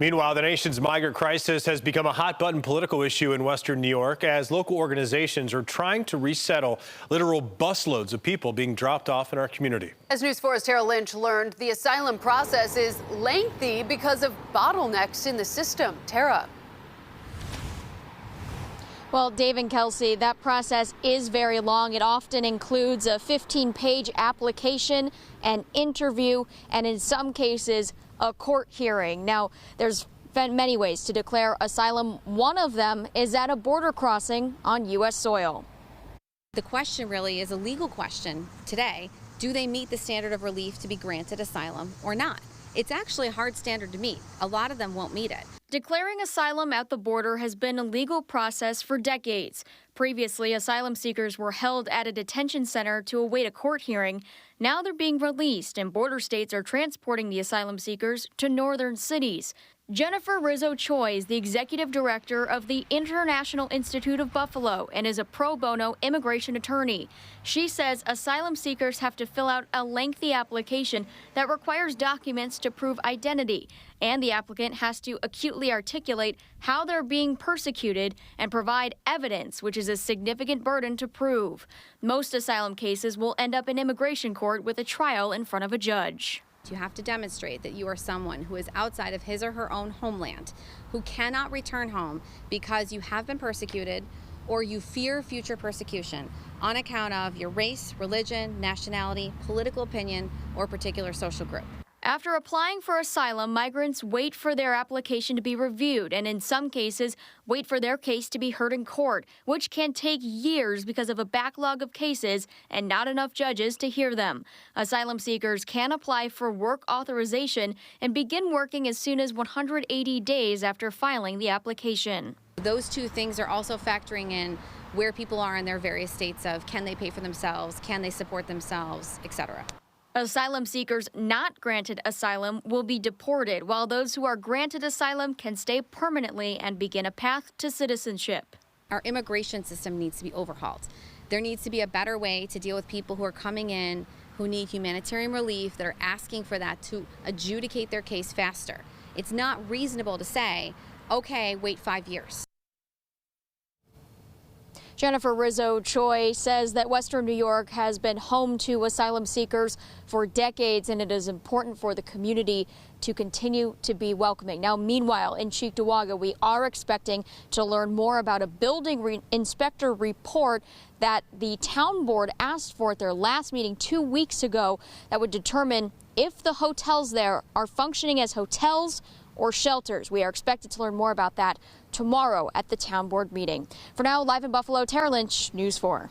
Meanwhile, the nation's migrant crisis has become a hot-button political issue in Western New York as local organizations are trying to resettle literal busloads of people being dropped off in our community. As News 4's Tara Lynch learned, the asylum process is lengthy because of bottlenecks in the system. Tara. Well, Dave and Kelsey, that process is very long. It often includes a 15-page application, an interview, and in some cases, a court hearing. Now, there's been many ways to declare asylum. One of them is at a border crossing on U.S. soil. The question really is a legal question today. Do they meet the standard of relief to be granted asylum or not? It's actually a hard standard to meet. A lot of them won't meet it. Declaring asylum at the border has been a legal process for decades. Previously, asylum seekers were held at a detention center to await a court hearing. Now they're being released, and border states are transporting the asylum seekers to northern cities. Jennifer Rizzo Choi is the executive director of the International Institute of Buffalo and is a pro bono immigration attorney. She says asylum seekers have to fill out a lengthy application that requires documents to prove identity, and the applicant has to acutely articulate how they're being persecuted and provide evidence, which is a significant burden to prove. Most asylum cases will end up in immigration court with a trial in front of a judge. You have to demonstrate that you are someone who is outside of his or her own homeland, who cannot return home because you have been persecuted or you fear future persecution on account of your race, religion, nationality, political opinion, or particular social group. After applying for asylum, migrants wait for their application to be reviewed and in some cases wait for their case to be heard in court, which can take years because of a backlog of cases and not enough judges to hear them. Asylum seekers can apply for work authorization and begin working as soon as 180 days after filing the application. Those two things are also factoring in where people are in their various states of can they pay for themselves, can they support themselves, etc. Asylum seekers not granted asylum will be deported, while those who are granted asylum can stay permanently and begin a path to citizenship. Our immigration system needs to be overhauled. There needs to be a better way to deal with people who are coming in, who need humanitarian relief, that are asking for that, to adjudicate their case faster. It's not reasonable to say, okay, wait 5 years. Jennifer Rizzo Choi says that Western New York has been home to asylum seekers for decades, and it is important for the community to continue to be welcoming. Now, meanwhile, in Cheektowaga, we are expecting to learn more about a building inspector report that the town board asked for at their last meeting 2 weeks ago that would determine if the hotels there are functioning as hotels or shelters. We are expected to learn more about that tomorrow at the town board meeting. For now, live in Buffalo, Tara Lynch, News 4.